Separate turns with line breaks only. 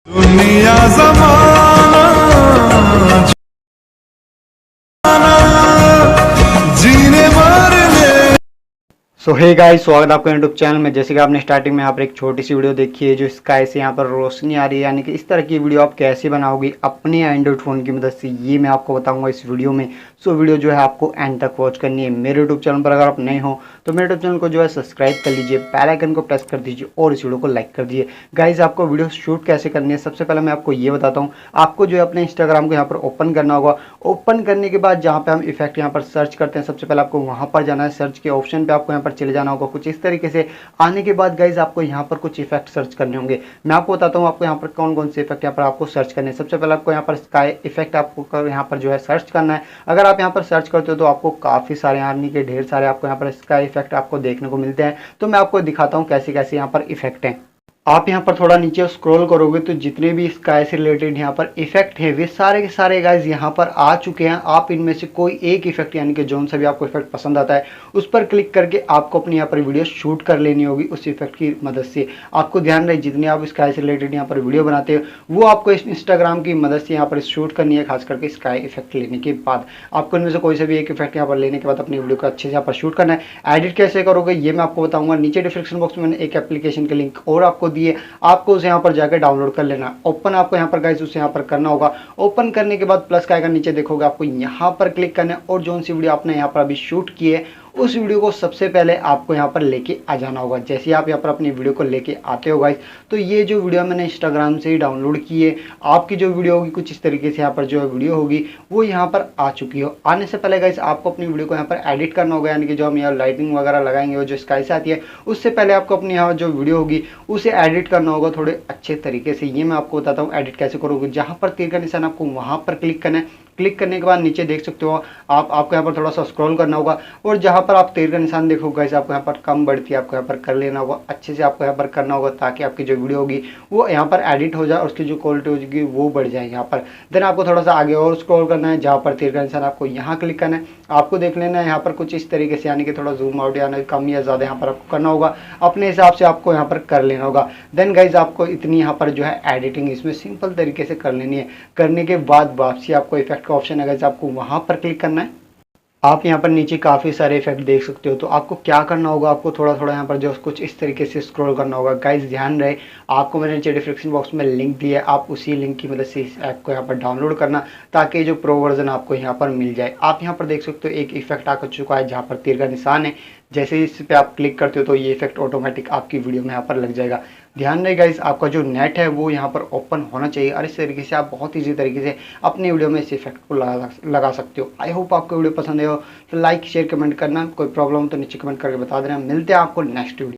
दुनिया जमाना जीने मरने।
सो हे गाइस, स्वागत है आपका यूट्यूब चैनल में। जैसे कि आपने स्टार्टिंग में यहाँ पर एक छोटी सी वीडियो देखी है जो स्काई से यहाँ पर रोशनी आ रही है, यानी कि इस तरह की वीडियो आप कैसे बनाओगे अपने एंड्रॉइड फ़ोन की मदद से, ये मैं आपको बताऊंगा इस वीडियो में। सो वीडियो जो है आपको एंड तक वॉच करनी है। मेरे यूट्यूब चैनल पर अगर आप नए हो तो मेरे यूट्यूब चैनल को जो है सब्सक्राइब कर लीजिए, बेल आइकन को प्रेस कर दीजिए और इस वीडियो को लाइक कर दीजिए। गाइज, आपको वीडियो शूट कैसे करनी है, सबसे पहले मैं आपको ये बताता हूँ। आपको जो है अपने इंस्टाग्राम को यहाँ पर ओपन करना होगा। ओपन करने के बाद जहाँ पे हम इफेक्ट यहाँ पर सर्च करते हैं, सबसे पहले आपको वहाँ पर जाना है। सर्च के ऑप्शन पे आपको यहाँ पर चले जाना होगा। कुछ इस तरीके से आने के बाद गाइज आपको यहाँ पर कुछ इफेक्ट सर्च करने होंगे। मैं आपको बताता हूँ आपको यहाँ पर कौन कौन से इफेक्ट यहाँ पर आपको सर्च करने हैं। सबसे पहले आपको यहाँ पर स्काई इफेक्ट आपको यहाँ पर जो है सर्च करना है। अगर आप यहाँ पर सर्च करते हो तो आपको काफ़ी सारे यानी कि ढेर सारे आपको यहाँ पर स्काई इफेक्ट आपको देखने को मिलते हैं। तो मैं आपको दिखाता हूँ कैसे कैसे यहाँ पर इफेक्ट हैं। आप यहाँ पर थोड़ा नीचे स्क्रॉल करोगे तो जितने भी स्काई से रिलेटेड यहाँ पर इफेक्ट है वे सारे के सारे गाइज यहाँ पर आ चुके हैं। आप इनमें से कोई एक इफेक्ट यानी कि जोन सा भी आपको इफेक्ट पसंद आता है उस पर क्लिक करके आपको अपनी यहाँ पर वीडियो शूट कर लेनी होगी उस इफेक्ट की मदद से। आपको ध्यान रहे जितने आप स्काई से रिलेटेड यहाँ पर वीडियो बनाते हो वो आपको इस इंस्टाग्राम की मदद से यहाँ पर शूट करनी है। खास करके स्काई इफेक्ट लेने के बाद आपको इनमें से कोई से भी एक इफेक्ट यहाँ पर लेने के बाद अपनी वीडियो को अच्छे से यहाँ पर शूट करना है। एडिट कैसे करोगे ये मैं आपको बताऊंगा। नीचे डिस्क्रिप्शन बॉक्स में मैंने एक एप्लीकेशन के लिंक और आपको दिए, आपको उसे यहाँ पर जाकर डाउनलोड कर लेना। ओपन आपको यहाँ पर गाइस उसे यहाँ पर करना होगा। ओपन करने के बाद प्लस का आइकन नीचे देखोगे, आपको यहाँ पर क्लिक करना है और जो सी वीडियो आपने यहाँ पर अभी शूट की है उस वीडियो को सबसे पहले आपको यहाँ पर लेके आ जाना होगा। जैसे ही आप यहाँ पर अपनी वीडियो को लेके आते हो गाइस तो ये जो वीडियो मैंने इंस्टाग्राम से ही डाउनलोड की है, आपकी जो वीडियो होगी कुछ इस तरीके से यहाँ पर जो वीडियो होगी वो यहाँ पर आ चुकी हो। आने से पहले गाइस आपको अपनी वीडियो को यहाँ पर एडिट करना होगा, यानी कि जो हम यहाँ लाइटिंग वगैरह लगाएंगे वो जो स्काई से आती है उससे पहले आपको अपनी यहाँ जो वीडियो होगी उसे एडिट करना होगा थोड़े अच्छे तरीके से। ये मैं आपको बताता हूँ एडिट कैसे करोगे। जहाँ पर तीर का निशान आपको वहाँ पर क्लिक करना है। क्लिक करने के बाद नीचे देख सकते हो आपको यहाँ पर थोड़ा सा स्क्रॉल करना होगा और जहाँ पर आप तीर का निशान देखोगे गाइस आपको यहाँ पर कम बढ़ती है आपको यहाँ पर कर लेना होगा। अच्छे से आपको यहाँ पर करना होगा ताकि आपकी जो वीडियो होगी वो यहाँ पर एडिट हो जाए और उसकी जो क्वालिटी होगी वो बढ़ जाए यहाँ पर। देन आपको थोड़ा सा आगे और स्क्रॉल करना है। जहाँ पर तीर का निशान आपको यहाँ क्लिक करना है। आपको देख लेना है यहाँ पर कुछ इस तरीके से, यानी कि थोड़ा जूम आउट यानी कम या ज़्यादा यहाँ पर आपको करना होगा। अपने हिसाब से आपको यहाँ पर कर लेना होगा। देन गाइज आपको इतनी यहाँ पर जो है एडिटिंग इसमें सिंपल तरीके से कर लेनी है। करने के बाद वापसी आपको इफेक्ट का ऑप्शन है गाइज, आपको वहाँ पर क्लिक करना है। आप यहाँ पर नीचे काफ़ी सारे इफेक्ट देख सकते हो। तो आपको क्या करना होगा, आपको थोड़ा थोड़ा यहाँ पर जो कुछ इस तरीके से स्क्रॉल करना होगा। गाइस ध्यान रहे आपको मैंने नीचे डिस्क्रिप्शन बॉक्स में लिंक दिया है, आप उसी लिंक की मदद से इस ऐप को यहाँ पर डाउनलोड करना ताकि जो प्रो वर्जन आपको यहाँ पर मिल जाए। आप यहाँ पर देख सकते हो एक इफेक्ट आ चुका है जहाँ पर तीर का निशान है। जैसे ही इस पर आप क्लिक करते हो तो ये इफेक्ट ऑटोमेटिक आपकी वीडियो में यहाँ पर लग जाएगा। ध्यान रहे गाइस आपका जो नेट है वो यहाँ पर ओपन होना चाहिए और इस तरीके से आप बहुत ईजी तरीके से अपनी वीडियो में इस इफेक्ट को लगा सकते हो। आई होप आपको वीडियो पसंद है हो तो लाइक शेयर कमेंट करना। कोई प्रॉब्लम हो तो नीचे कमेंट करके बता देना। मिलते हैं आपको नेक्स्ट वीडियो।